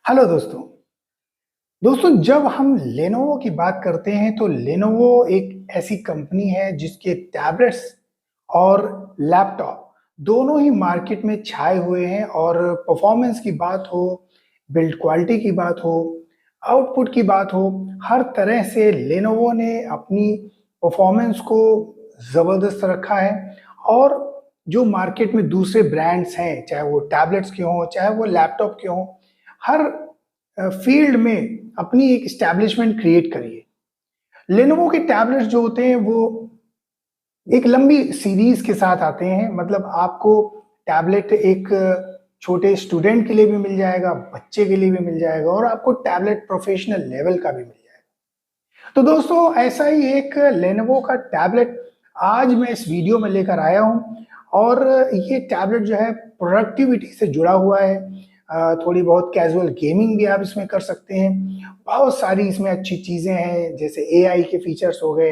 Hello दोस्तों। जब हम लेनोवो की बात करते हैं तो लेनोवो एक ऐसी कंपनी है जिसके टैबलेट्स और लैपटॉप दोनों ही मार्केट में छाए हुए हैं और परफॉर्मेंस की बात हो, बिल्ड क्वालिटी की बात हो, आउटपुट की बात हो, हर तरह से लेनोवो ने अपनी परफॉर्मेंस को ज़बरदस्त रखा है। और जो मार्केट में दूसरे ब्रांड्स हैं, चाहे वो टैबलेट्स के हों, चाहे वो लैपटॉप के हों, हर फील्ड में अपनी एक एस्टैब्लिशमेंट क्रिएट करी है। लेनोवो के टैबलेट्स जो होते हैं वो एक लंबी सीरीज के साथ आते हैं। मतलब आपको टैबलेट एक छोटे स्टूडेंट के लिए भी मिल जाएगा, बच्चे के लिए भी मिल जाएगा और आपको टैबलेट प्रोफेशनल लेवल का भी मिल जाएगा। तो दोस्तों, ऐसा ही एक लेनोवो का टैबलेट आज मैं इस वीडियो में लेकर आया हूं। और ये टैबलेट जो है प्रोडक्टिविटी से जुड़ा हुआ है। थोड़ी बहुत कैजुअल गेमिंग भी आप इसमें कर सकते हैं। बहुत सारी इसमें अच्छी चीजें हैं, जैसे एआई के फीचर्स हो गए,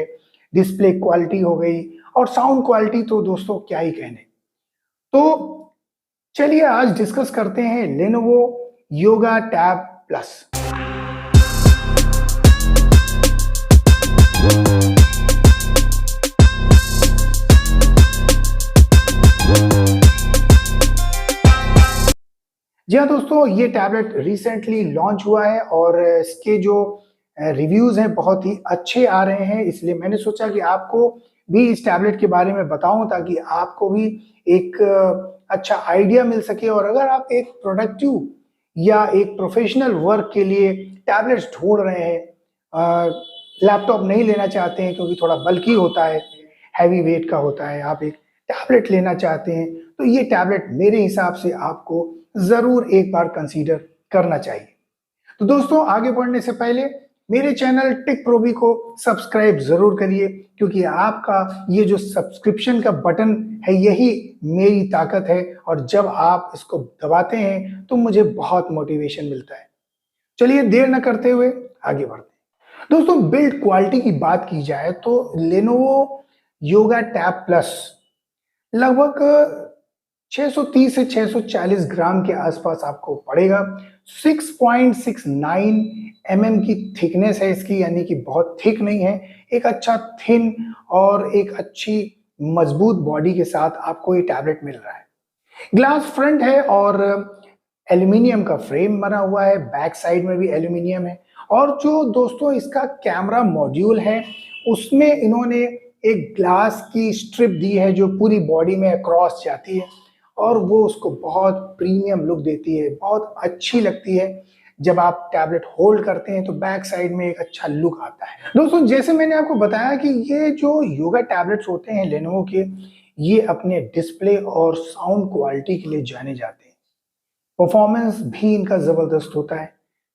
डिस्प्ले क्वालिटी हो गई और साउंड क्वालिटी तो दोस्तों क्या ही कहने। तो चलिए आज डिस्कस करते हैं लेनोवो योगा टैब प्लस। जी हाँ दोस्तों, ये टैबलेट रिसेंटली लॉन्च हुआ है और इसके जो रिव्यूज हैं बहुत ही अच्छे आ रहे हैं। इसलिए मैंने सोचा कि आपको भी इस टैबलेट के बारे में बताऊं ताकि आपको भी एक अच्छा आइडिया मिल सके। और अगर आप एक प्रोडक्टिव या एक प्रोफेशनल वर्क के लिए टैबलेट्स ढूंढ रहे हैं, लैपटॉप नहीं लेना चाहते हैं क्योंकि थोड़ा बल्की होता है, हैवी वेट का होता है, आप एक टैबलेट लेना चाहते हैं, तो ये टैबलेट मेरे हिसाब से आपको जरूर एक बार कंसीडर करना चाहिए। तो दोस्तों, आगे बढ़ने से पहले मेरे चैनल टेक प्रोबी को सब्सक्राइब जरूर करिए, क्योंकि आपका ये जो सब्सक्रिप्शन का बटन है यही मेरी ताकत है और जब आप इसको दबाते हैं तो मुझे बहुत मोटिवेशन मिलता है। चलिए देर न करते हुए आगे बढ़ते हैं। दोस्तों, बिल्ड क्वालिटी की बात की जाए तो लेनोवो योगा टैब प्लस लगभग 630 से 640 ग्राम के आसपास आपको पड़ेगा। 6.69 की थिकनेस है इसकी, यानी कि बहुत थिक नहीं है। एक अच्छा थिन और एक अच्छी मजबूत बॉडी के साथ आपको ये टैबलेट मिल रहा है। ग्लास फ्रंट है और एल्यूमिनियम का फ्रेम बना हुआ है, बैक साइड में भी एल्यूमिनियम है। और जो दोस्तों इसका कैमरा मॉड्यूल है उसमें इन्होंने एक ग्लास की स्ट्रिप दी है जो पूरी बॉडी में अक्रॉस जाती है और वो उसको बहुत प्रीमियम लुक देती है, बहुत अच्छी लगती है। जब आप टैबलेट होल्ड करते हैं तो बैक साइड में एक अच्छा लुक आता है। दोस्तों, जैसे मैंने आपको बताया कि ये जो योगा टैबलेट्स होते हैं लेनोवो के, ये अपने डिस्प्ले और साउंड क्वालिटी के लिए जाने जाते हैं। परफॉर्मेंस भी इनका जबरदस्त होता है।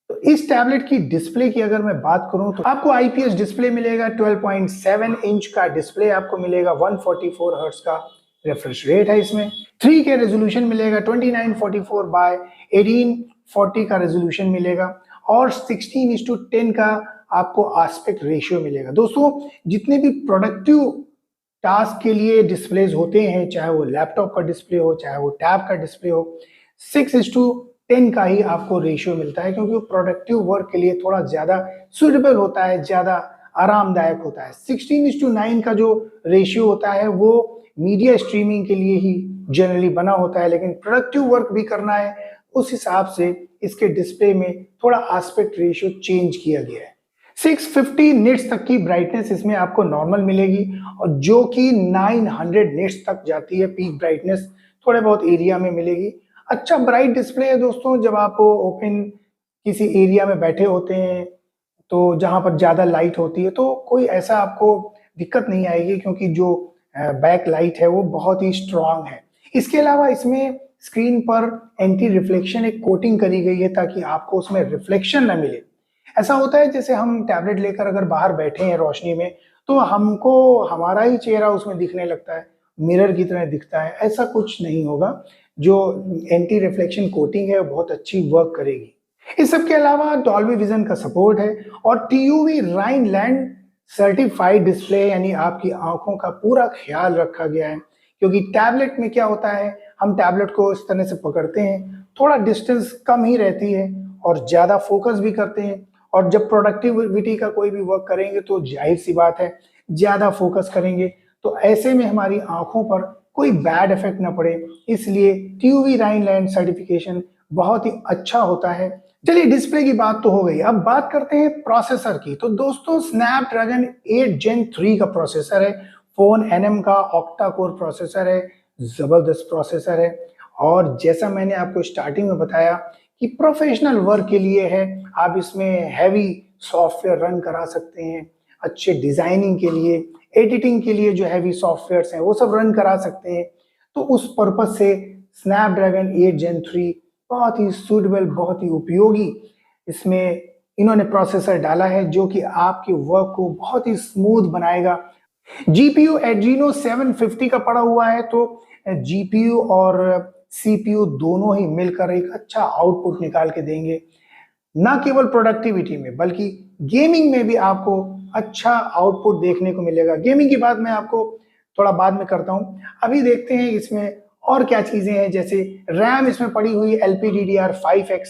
तो इस टैबलेट की डिस्प्ले की अगर मैं बात करूं तो आपको आईपीएस डिस्प्ले मिलेगा, 12.7 इंच का डिस्प्ले आपको मिलेगा, 144 हर्ट्ज का रिफ्रेश रेट है इसमें, 3K रेजोल्यूशन मिलेगा, 2944 बाय 1840 का रेजोल्यूशन मिलेगा और 16:10 का आपको आस्पेक्ट रेशियो मिलेगा। दोस्तों, जितने भी प्रोडक्टिव टास्क के लिए डिस्प्लेज होते हैं, चाहे वो लैपटॉप का डिस्प्ले हो, चाहे वो टैब का डिस्प्ले हो, 6:10 का ही आपको रेशियो मिलता है, क्योंकि वो प्रोडक्टिव वर्क के लिए थोड़ा ज्यादा सुटेबल होता है, ज्यादा आरामदायक होता है। 16:9 का जो रेशियो होता है वो मीडिया स्ट्रीमिंग के लिए ही जनरली बना होता है, लेकिन प्रोडक्टिव वर्क भी करना है उस हिसाब से इसके डिस्प्ले में थोड़ा आस्पेक्ट रेशियो चेंज किया गया है। 650 निट्स तक की ब्राइटनेस इसमें आपको नॉर्मल मिलेगी और जो कि 900 निट्स तक जाती है पीक ब्राइटनेस, थोड़े बहुत एरिया में मिलेगी। अच्छा ब्राइट डिस्प्ले है दोस्तों। जब आप ओपन किसी एरिया में बैठे होते हैं तो जहां पर ज्यादा लाइट होती है तो कोई ऐसा आपको दिक्कत नहीं आएगी, क्योंकि जो बैक लाइट है वो बहुत ही स्ट्रांग है। इसके अलावा इसमें स्क्रीन पर एंटी रिफ्लेक्शन एक कोटिंग करी गई है ताकि आपको उसमें रिफ्लेक्शन ना मिले। ऐसा होता है जैसे हम टैबलेट लेकर अगर बाहर बैठे हैं रोशनी में तो हमको हमारा ही चेहरा उसमें दिखने लगता है, मिरर की तरह दिखता है। ऐसा कुछ नहीं होगा। जो एंटी रिफ्लेक्शन कोटिंग है वो बहुत अच्छी वर्क करेगी। इस सब के अलावा डॉल्बी विजन का सपोर्ट है और टीयूवी राइनलैंड सर्टिफाइड डिस्प्ले, यानी आपकी आंखों का पूरा ख्याल रखा गया है। क्योंकि टैबलेट में क्या होता है, हम टैबलेट को इस तरह से पकड़ते हैं, थोड़ा डिस्टेंस कम ही रहती है और ज़्यादा फोकस भी करते हैं। और जब प्रोडक्टिविटी का कोई भी वर्क करेंगे तो जाहिर सी बात है ज़्यादा फोकस करेंगे, तो ऐसे में हमारी आंखों पर कोई बैड इफेक्ट ना पड़े, इसलिए टीयूवी राइनलैंड सर्टिफिकेशन बहुत ही अच्छा होता है। चलिए डिस्प्ले की बात तो हो गई, अब बात करते हैं प्रोसेसर की। तो दोस्तों स्नैपड्रैगन 8 Gen 3 का प्रोसेसर है, फोन एनएम का ऑक्टा कोर प्रोसेसर है, जबरदस्त प्रोसेसर है। और जैसा मैंने आपको स्टार्टिंग में बताया कि प्रोफेशनल वर्क के लिए है, आप इसमें हैवी सॉफ्टवेयर रन करा सकते हैं, अच्छे डिजाइनिंग के लिए, एडिटिंग के लिए जो हैवी सॉफ्टवेयर्स हैं वो सब रन करा सकते हैं। तो उस पर्पज से स्नैपड्रैगन 8 Gen 3 बहुत ही सूटेबल, बहुत ही उपयोगी इसमें इन्होंने प्रोसेसर डाला है जो कि आपके वर्क को बहुत ही स्मूथ बनाएगा। जीपीयू एड्रीनो 750 का पड़ा हुआ है, तो जीपीयू और सीपीयू दोनों ही मिलकर एक अच्छा आउटपुट निकाल के देंगे, ना केवल प्रोडक्टिविटी में बल्कि गेमिंग में भी आपको अच्छा आउटपुट देखने को मिलेगा। गेमिंग की बात मैं आपको थोड़ा बाद में करता हूं, अभी देखते हैं इसमें और क्या चीजें हैं। जैसे रैम इसमें पड़ी हुई है LPDDR5X,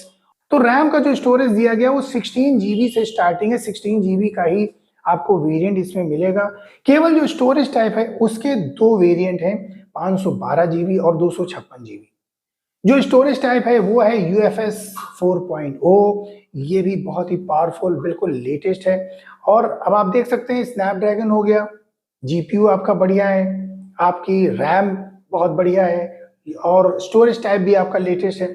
तो रैम का जो स्टोरेज दिया गया वो 16 GB से स्टार्टिंग है, 16 GB का ही आपको वेरिएंट इसमें मिलेगा। केवल जो स्टोरेज टाइप है उसके दो वेरिएंट हैं, 512 GB और 256 GB। जो स्टोरेज टाइप है वो है UFS 4.0, ये भी बहुत ही पावरफुल, बिल्कुल लेटेस्ट है। और अब आप देख सकते हैं स्नैपड्रैगन हो गया, जीपीयू आपका बढ़िया है, आपकी रैम बहुत बढ़िया है और स्टोरेज टाइप भी आपका लेटेस्ट है।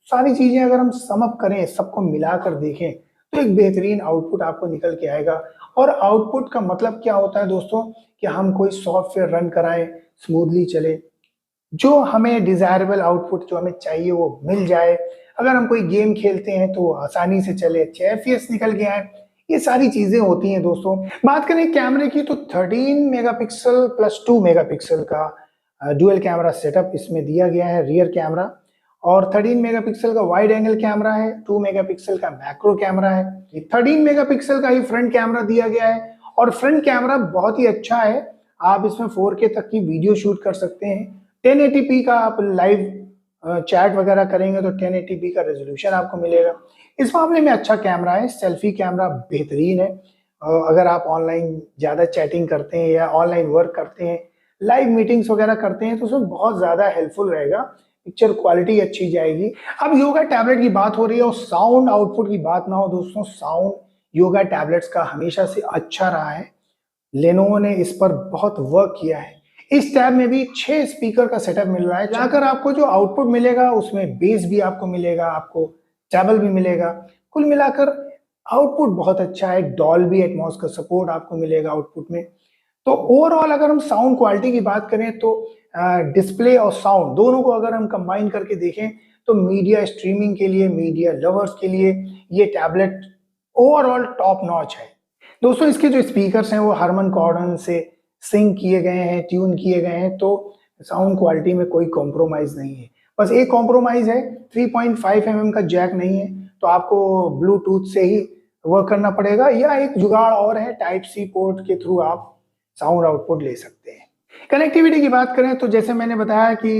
सारी चीजें अगर हम सम अप करें, सबको मिलाकर देखें तो एक बेहतरीन आउटपुट आपको निकल के आएगा। और आउटपुट का मतलब क्या होता है दोस्तों, कि हम कोई सॉफ्टवेयर रन कराएं, स्मूथली चले, जो हमें डिजायरेबल आउटपुट जो हमें चाहिए वो मिल जाए। अगर हम कोई गेम खेलते हैं तो आसानी से चले, अच्छे एफपीएस निकल के आए, ये सारी चीजें होती हैं दोस्तों। बात करें कैमरे की तो 13 मेगापिक्सल प्लस 2 मेगापिक्सल का डुअल कैमरा सेटअप इसमें दिया गया है, रियर कैमरा। और 13 मेगापिक्सल का वाइड एंगल कैमरा है, 2 मेगापिक्सल का मैक्रो कैमरा है, 13 मेगापिक्सल का ही फ्रंट कैमरा दिया गया है। और फ्रंट कैमरा बहुत ही अच्छा है, आप इसमें 4K तक की वीडियो शूट कर सकते हैं। 1080p का आप लाइव चैट वगैरह करेंगे तो 1080p का रेजोल्यूशन आपको मिलेगा। इस मामले में अच्छा कैमरा है, सेल्फी कैमरा बेहतरीन है। अगर आप ऑनलाइन ज़्यादा चैटिंग करते हैं या ऑनलाइन वर्क करते हैं, लाइव मीटिंग्स वगैरह करते हैं तो उसमें बहुत ज़्यादा हेल्पफुल रहेगा, पिक्चर क्वालिटी अच्छी जाएगी। अब योगा टैबलेट की बात हो रही है और साउंड आउटपुट की बात ना हो दोस्तों, साउंड योगा टैबलेट्स का हमेशा से अच्छा रहा है। लेनोवो ने इस पर बहुत वर्क किया है। इस टैब में भी 6 स्पीकर का सेटअप मिल रहा है, जाकर आपको जो आउटपुट मिलेगा उसमें बेस भी आपको मिलेगा, आपको ट्रेबल भी मिलेगा। कुल मिलाकर आउटपुट बहुत अच्छा है, डॉल्बी एटमॉस का सपोर्ट आपको मिलेगा आउटपुट में। तो ओवरऑल अगर हम साउंड क्वालिटी की बात करें तो डिस्प्ले और साउंड दोनों को अगर हम कंबाइन करके देखें तो मीडिया स्ट्रीमिंग के लिए, मीडिया लवर्स के लिए ये टैबलेट ओवरऑल टॉप नॉच है। दोस्तों इसके जो स्पीकर्स हैं वो हारमन कॉर्डन से सिंक किए गए हैं, ट्यून किए गए हैं, तो साउंड क्वालिटी में कोई कॉम्प्रोमाइज नहीं है। बस एक कॉम्प्रोमाइज है, 3.5 mm का जैक नहीं है, तो आपको ब्लूटूथ से ही वर्क करना पड़ेगा, या एक जुगाड़ और है, टाइप सी पोर्ट के थ्रू आप साउंड आउटपुट ले सकते हैं। कनेक्टिविटी की बात करें तो जैसे मैंने बताया कि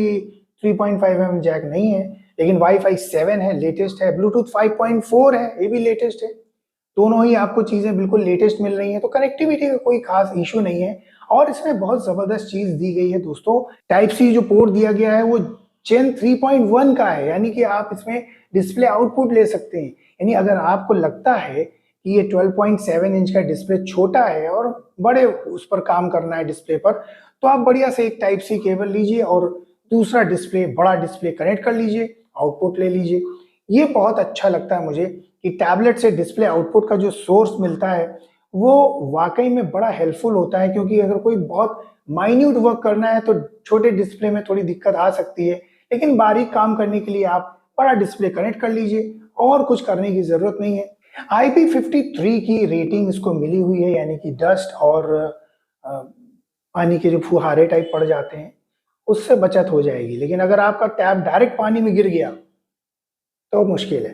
3.5 mm जैक नहीं है, लेकिन वाईफाई 7 है, लेटेस्ट है, ब्लूटूथ 5.4 है, ये भी लेटेस्ट है। दोनों ही आपको चीजें बिल्कुल लेटेस्ट मिल रही हैं, तो कनेक्टिविटी का कोई खास इशू नहीं है। और इसमें बहुत जबरदस्त चीज दी गई है दोस्तों, टाइप सी जो पोर्ट दिया गया है वो जेन 3.1 का है, यानी कि आप इसमें डिस्प्ले आउटपुट ले सकते हैं। यानी अगर आपको लगता है कि ये 12.7 इंच का डिस्प्ले छोटा है और बड़े उस पर काम करना है डिस्प्ले पर, तो आप बढ़िया से एक टाइप सी केबल लीजिए और दूसरा डिस्प्ले, बड़ा डिस्प्ले कनेक्ट कर लीजिए, आउटपुट ले लीजिए। ये बहुत अच्छा लगता है मुझे कि टैबलेट से डिस्प्ले आउटपुट का जो सोर्स मिलता है वो वाकई में बड़ा हेल्पफुल होता है, क्योंकि अगर कोई बहुत माइन्यूट वर्क करना है तो छोटे डिस्प्ले में थोड़ी दिक्कत आ सकती है, लेकिन बारीक काम करने के लिए आप बड़ा डिस्प्ले कनेक्ट कर लीजिए और कुछ करने की जरूरत नहीं है। IP53 की रेटिंग इसको मिली हुई है, यानी कि डस्ट और पानी के जो फुहारे टाइप पड़ जाते हैं उससे बचत हो जाएगी। लेकिन अगर आपका टैब डायरेक्ट पानी में गिर गया तो मुश्किल है।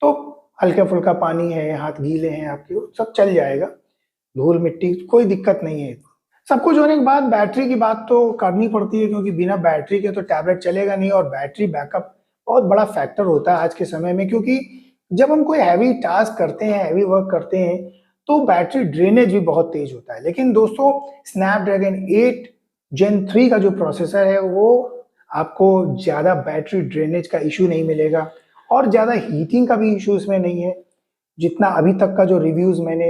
तो हल्का फुल्का पानी है, हाथ गीले हैं आपके, सब चल जाएगा, धूल मिट्टी कोई दिक्कत नहीं है। सब कुछ होने के बाद बैटरी की बात तो करनी पड़ती है, क्योंकि बिना बैटरी के तो टैबलेट चलेगा नहीं, और बैटरी बैकअप बहुत बड़ा फैक्टर होता है आज के समय में, क्योंकि जब हम कोई हैवी टास्क करते हैं, हैवी वर्क करते हैं, तो बैटरी ड्रेनेज भी बहुत तेज होता है। लेकिन दोस्तों स्नैपड्रैगन 8 जेन 3 का जो प्रोसेसर है वो आपको ज़्यादा बैटरी ड्रेनेज का इशू नहीं मिलेगा और ज़्यादा हीटिंग का भी इशू इसमें नहीं है। जितना अभी तक का जो रिव्यूज़ मैंने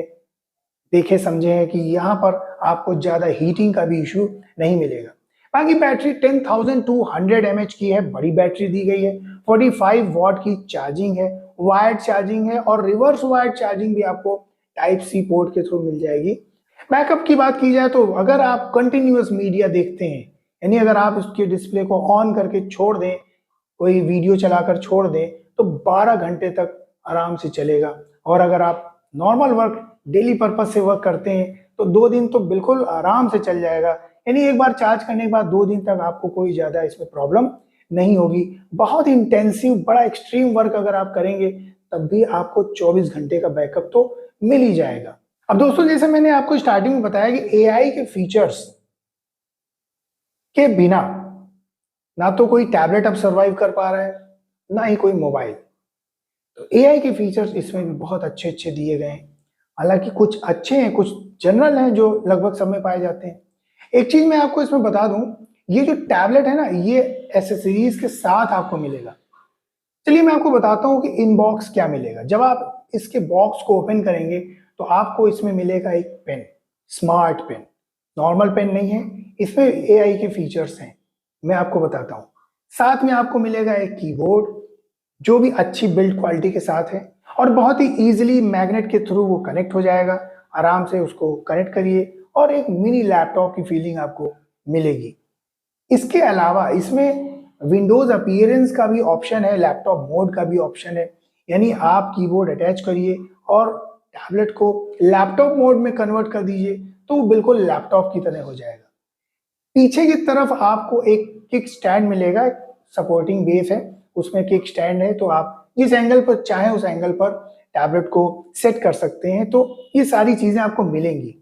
देखे समझे हैं कि यहाँ पर आपको ज़्यादा हीटिंग का भी इशू नहीं मिलेगा। बाकी बैटरी 10,200 एमएच की है, बड़ी बैटरी दी गई है, 45 वॉट की चार्जिंग है, वायर्ड चार्जिंग है और रिवर्स वायर्ड चार्जिंग भी आपको टाइप सी पोर्ट के थ्रू मिल जाएगी। बैकअप की बात की जाए तो अगर आप कंटिन्यूअस मीडिया देखते हैं, यानी अगर आप उसके डिस्प्ले को ऑन करके छोड़ दें, कोई वीडियो चलाकर छोड़ दें, तो 12 घंटे तक आराम से चलेगा। और अगर आप नॉर्मल वर्क डेली पर्पज से वर्क करते हैं तो 2 दिन तो बिल्कुल आराम से चल जाएगा। यानी एक बार चार्ज करने के बाद 2 दिन तक आपको कोई ज़्यादा इसमें प्रॉब्लम नहीं होगी। बहुत इंटेंसिव बड़ा एक्सट्रीम वर्क अगर आप करेंगे तब भी आपको 24 घंटे का बैकअप तो मिल ही जाएगा। अब दोस्तों जैसे मैंने आपको स्टार्टिंग में बताया कि एआई के फीचर्स के बिना ना तो कोई टैबलेट अब सर्वाइव कर पा रहा है, ना ही कोई मोबाइल। तो एआई के फीचर्स इसमें भी बहुत अच्छे-अच्छे दिए गए हैं। हालाँकि कुछ अच्छे हैं, कुछ जनरल हैं जो लगभग सब में पाए जाते हैं। एक चीज़ मैं आपको इसमें बता दूँ, ये जो टैबलेट है ना, ये एक्सेसरीज़ के साथ आपको मिलेगा। चलिए मैं आपको बताता हूँ कि इनबॉक्स क्या मिलेगा। जब आप इसके बॉक्स को ओपन करेंगे तो आपको इसमें मिलेगा एक pen, smart pen. Normal pen नहीं है, इसमें एआई के फीचर्स हैं, मैं आपको बताता हूँ। साथ में आपको मिलेगा एक कीबोर्ड जो भी अच्छी बिल्ड क्वालिटी के साथ है और बहुत ही ईजिली मैग्नेट के थ्रू वो कनेक्ट हो जाएगा। आराम से उसको कनेक्ट करिए और एक मिनी लैपटॉप की फीलिंग आपको मिलेगी। इसके अलावा इसमें विंडोज अपीयरेंस का भी ऑप्शन है, लैपटॉप मोड का भी ऑप्शन है। यानी आप कीबोर्ड अटैच करिए और टैबलेट को लैपटॉप मोड में कन्वर्ट कर दीजिए तो वो बिल्कुल लैपटॉप की तरह हो जाएगा। पीछे की तरफ आपको एक किक स्टैंड मिलेगा, सपोर्टिंग बेस है, उसमें किक स्टैंड है, तो आप जिस एंगल पर चाहें उस एंगल पर टैबलेट को सेट कर सकते हैं। तो ये सारी चीजें आपको मिलेंगी।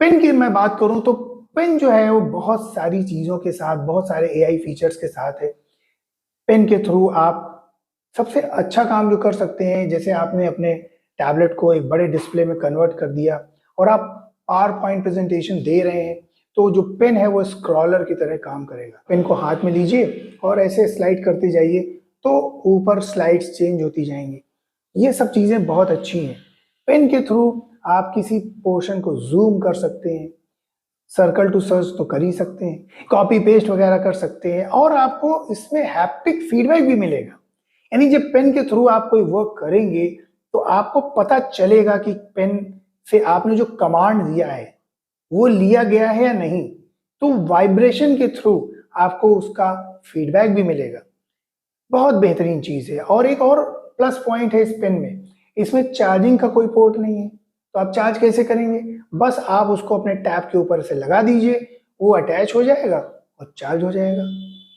पेन की मैं बात करूं तो पेन जो है वो बहुत सारी चीजों के साथ, बहुत सारे एआई फीचर्स के साथ है। पेन के थ्रू आप सबसे अच्छा काम जो कर सकते हैं, जैसे आपने अपने टैबलेट को एक बड़े डिस्प्ले में कन्वर्ट कर दिया और आप पावर पॉइंट प्रेजेंटेशन दे रहे हैं, तो जो पेन है वो स्क्रॉलर की तरह काम करेगा। पेन को हाथ में लीजिए और ऐसे स्लाइड करते जाइए तो ऊपर स्लाइड्स चेंज होती जाएंगी। ये सब चीजें बहुत अच्छी हैं। पेन के थ्रू आप किसी पोर्शन को जूम कर सकते हैं, सर्कल टू सर्च तो कर ही सकते हैं, कॉपी पेस्ट वगैरह कर सकते हैं और आपको इसमें हैप्टिक फीडबैक भी मिलेगा। यानी जब पेन के थ्रू आप कोई वर्क करेंगे तो आपको पता चलेगा कि पेन से आपने जो कमांड दिया है वो लिया गया है या नहीं। तो वाइब्रेशन के थ्रू आपको उसका फीडबैक भी मिलेगा। बहुत बेहतरीन चीज है। और एक और प्लस पॉइंट है इस पेन में, इसमें चार्जिंग का कोई पोर्ट नहीं है। तो आप चार्ज कैसे करेंगे? बस आप उसको अपने टैब के ऊपर से लगा दीजिए, वो अटैच हो जाएगा और चार्ज हो जाएगा।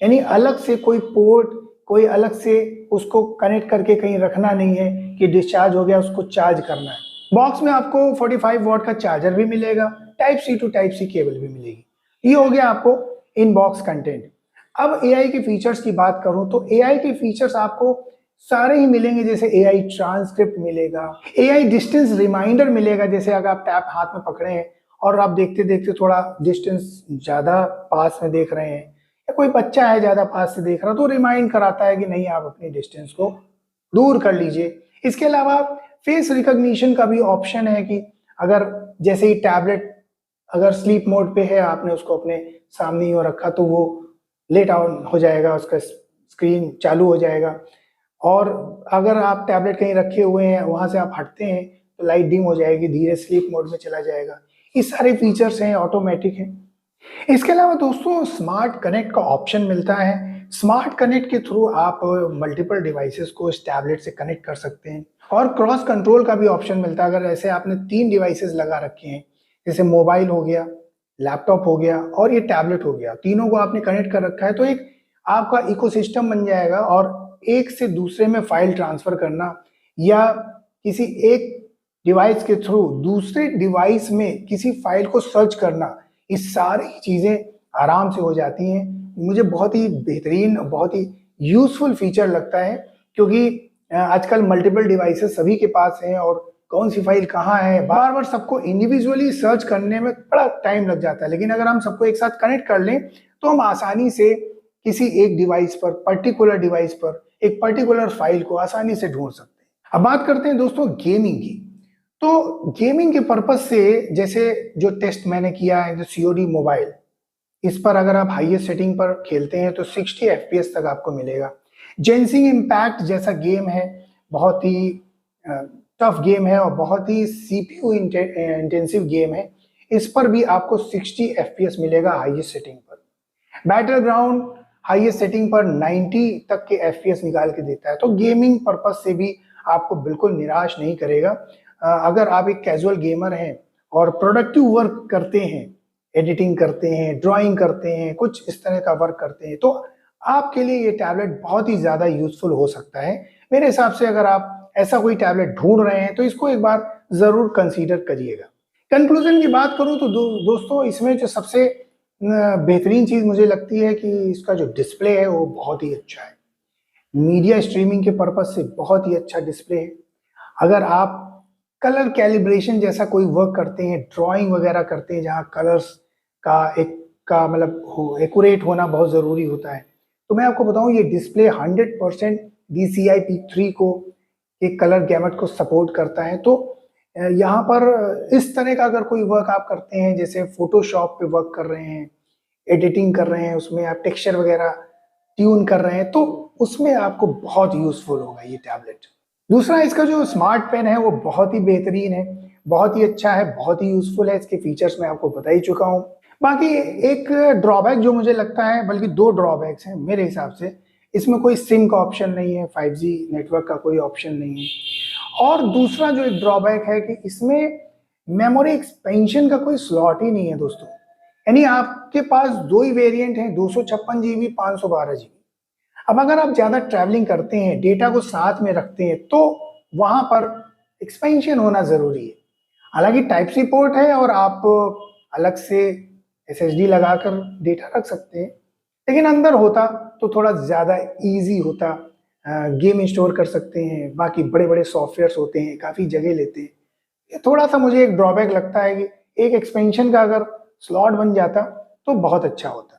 यानी अलग से कोई पोर्ट, कोई अलग से उसको कनेक्ट करके कहीं रखना नहीं है कि डिस्चार्ज हो गया उसको चार्ज करना है। बॉक्स में आपको 45 वॉट का चार्जर भी मिलेगा, type C to type C cable भी मिलेगी। ये हो गया आपको इन बॉक्स कंटेंट। अब एआई के फीचर्स की बात करूं तो एआई के फीचर्स आपको सारे ही मिलेंगे। जैसे एआई ट्रांसक्रिप्ट मिलेगा, एआई डिस्टेंस रिमाइंडर मिलेगा। जैसे अगर आप टैब हाथ में पकड़े हैं और आप देखते देखते थोड़ा डिस्टेंस ज्यादा पास में देख रहे हैं या कोई बच्चा है ज्यादा पास से देख रहा तो रिमाइंड कराता है कि नहीं, आप अपनी डिस्टेंस को दूर कर लीजिए। इसके अलावा फेस रिकॉग्निशन का भी ऑप्शन है कि अगर जैसे ही टैबलेट अगर स्लीप मोड पे है, आपने उसको अपने सामने ही रखा तो वो लेट आउट हो जाएगा, उसका स्क्रीन चालू हो जाएगा। और अगर आप टैबलेट कहीं रखे हुए हैं, वहां से आप हटते हैं तो लाइट डिम हो जाएगी, धीरे स्लीप मोड में चला जाएगा। ये सारे फीचर्स हैं, ऑटोमेटिक हैं। इसके अलावा दोस्तों स्मार्ट कनेक्ट का ऑप्शन मिलता है। स्मार्ट कनेक्ट के थ्रू आप मल्टीपल डिवाइसेस को इस टैबलेट से कनेक्ट कर सकते हैं और क्रॉस कंट्रोल का भी ऑप्शन मिलता है। अगर ऐसे आपने 3 डिवाइसेस लगा रखे हैं, जैसे मोबाइल हो गया, लैपटॉप हो गया और ये टैबलेट हो गया, तीनों को आपने कनेक्ट कर रखा है तो एक आपका इकोसिस्टम बन जाएगा और एक से दूसरे में फाइल ट्रांसफर करना या किसी एक डिवाइस के थ्रू दूसरे डिवाइस में किसी फाइल को सर्च करना, ये सारी चीजें आराम से हो जाती हैं। मुझे बहुत ही बेहतरीन, बहुत ही यूजफुल फीचर लगता है क्योंकि आजकल मल्टीपल डिवाइसेस सभी के पास हैं और कौन सी फाइल कहाँ है, बार बार सबको इंडिविजुअली सर्च करने में बड़ा टाइम लग जाता है। लेकिन अगर हम सबको एक साथ कनेक्ट कर लें तो हम आसानी से किसी एक डिवाइस पर, पर्टिकुलर डिवाइस पर एक पर्टिकुलर फाइल को आसानी से ढूंढ सकते हैं। अब बात करते हैं दोस्तों गेमिंग की। तो गेमिंग के पर्पज से जैसे जो टेस्ट मैंने किया है, जो COD मोबाइल, इस पर अगर आप हाईएस्ट सेटिंग पर खेलते हैं तो 60 FPS तक आपको मिलेगा। जेंसिंग इम्पैक्ट जैसा गेम है, बहुत ही टफ गेम है और बहुत ही CPU इंटेंसिव गेम है, इस पर भी आपको 60 FPS मिलेगा हाईएस्ट सेटिंग पर। बैटल ग्राउंड हाईएस्ट सेटिंग पर 90 तक के FPS निकाल के देता है। तो गेमिंग पर्पज से भी आपको बिल्कुल निराश नहीं करेगा। अगर आप एक कैजुअल गेमर हैं और प्रोडक्टिव वर्क करते हैं, एडिटिंग करते हैं, ड्राइंग करते हैं, कुछ इस तरह का वर्क करते हैं, तो आपके लिए ये टैबलेट बहुत ही ज़्यादा यूजफुल हो सकता है। मेरे हिसाब से अगर आप ऐसा कोई टैबलेट ढूंढ रहे हैं तो इसको एक बार ज़रूर कंसीडर करिएगा। कंक्लूजन की बात करूं तो दोस्तों इसमें जो सबसे बेहतरीन चीज़ मुझे लगती है कि इसका जो डिस्प्ले है वो बहुत ही अच्छा है। मीडिया स्ट्रीमिंग के पर्पज से बहुत ही अच्छा डिस्प्ले है। अगर आप कलर कैलिब्रेशन जैसा कोई वर्क करते हैं, ड्राइंग वगैरह करते हैं जहाँ कलर्स का मतलब एक्यूरेट होना बहुत ज़रूरी होता है, तो मैं आपको बताऊं ये डिस्प्ले 100% DCI P3 को एक कलर गैमेट को सपोर्ट करता है। तो यहाँ पर इस तरह का अगर कोई वर्क आप करते हैं, जैसे फोटोशॉप पे वर्क कर रहे हैं, एडिटिंग कर रहे हैं, उसमें आप टेक्सचर वगैरह ट्यून कर रहे हैं, तो उसमें आपको बहुत यूजफुल होगा ये टैबलेट। दूसरा, इसका जो स्मार्ट पेन है वो बहुत ही बेहतरीन है, बहुत ही अच्छा है, बहुत ही यूजफुल है। इसके फीचर्स मैं आपको बता ही चुका हूँ। बाकी एक ड्रॉबैक जो मुझे लगता है, बल्कि दो ड्रॉबैक्स हैं मेरे हिसाब से, इसमें कोई सिम का ऑप्शन नहीं है, 5G नेटवर्क का कोई ऑप्शन नहीं है। और दूसरा जो एक ड्रॉबैक है कि इसमें मेमोरी एक्सपेंशन का कोई स्लॉट ही नहीं है दोस्तों। यानी आपके पास दो ही वेरिएंट हैं, 256 GB, 512 GB। अब अगर आप ज्यादा ट्रैवलिंग करते हैं, डेटा को साथ में रखते हैं, तो वहां पर एक्सपेंशन होना जरूरी है। हालांकि टाइप सी पोर्ट है और आप अलग से SSD लगाकर डेटा रख सकते हैं, लेकिन अंदर होता तो थोड़ा ज़्यादा इजी होता। गेम इंस्टॉल कर सकते हैं, बाकी बड़े बड़े सॉफ्टवेयर्स होते हैं, काफ़ी जगह लेते हैं। ये थोड़ा सा मुझे एक ड्रॉबैक लगता है कि एक एक्सपेंशन का अगर स्लॉट बन जाता तो बहुत अच्छा होता।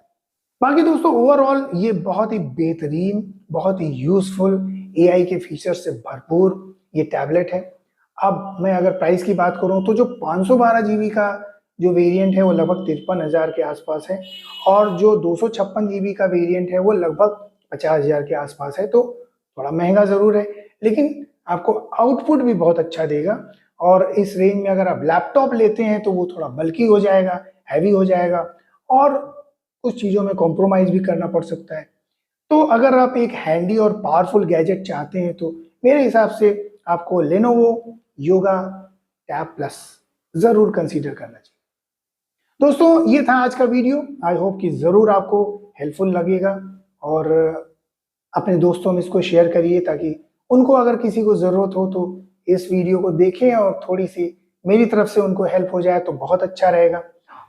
बाकी दोस्तों ओवरऑल ये बहुत ही बेहतरीन, बहुत ही यूजफुल, AI के फीचर से भरपूर ये टैबलेट है। अब मैं अगर प्राइस की बात करूं तो जो 512 GB का जो वेरिएंट है वो लगभग 53,000 के आसपास है, और जो 256 GB का वेरिएंट है वो लगभग 50,000 के आसपास है। तो थोड़ा महंगा जरूर है, लेकिन आपको आउटपुट भी बहुत अच्छा देगा। और इस रेंज में अगर आप लैपटॉप लेते हैं तो वो थोड़ा बल्की हो जाएगा, हैवी हो जाएगा, और कुछ चीज़ों में कॉम्प्रोमाइज भी करना पड़ सकता है। तो अगर आप एक हैंडी और पावरफुल गैजेट चाहते हैं तो मेरे हिसाब से आपको लेनोवो योगा टैब प्लस जरूर कंसीडर करना चाहिए। दोस्तों ये था आज का वीडियो। आई होप कि जरूर आपको हेल्पफुल लगेगा, और अपने दोस्तों में इसको शेयर करिए ताकि उनको अगर किसी को जरूरत हो तो इस वीडियो को देखें और थोड़ी सी मेरी तरफ से उनको हेल्प हो जाए तो बहुत अच्छा रहेगा।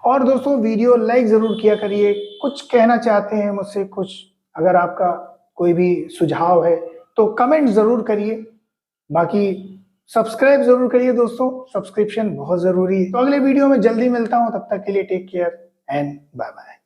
और दोस्तों वीडियो लाइक जरूर किया करिए। कुछ कहना चाहते हैं मुझसे, कुछ अगर आपका कोई भी सुझाव है तो कमेंट जरूर करिए। बाकी सब्सक्राइब जरूर करिए दोस्तों, सब्सक्रिप्शन बहुत जरूरी है। तो अगले वीडियो में जल्दी मिलता हूं, तब तक के लिए take care and bye bye.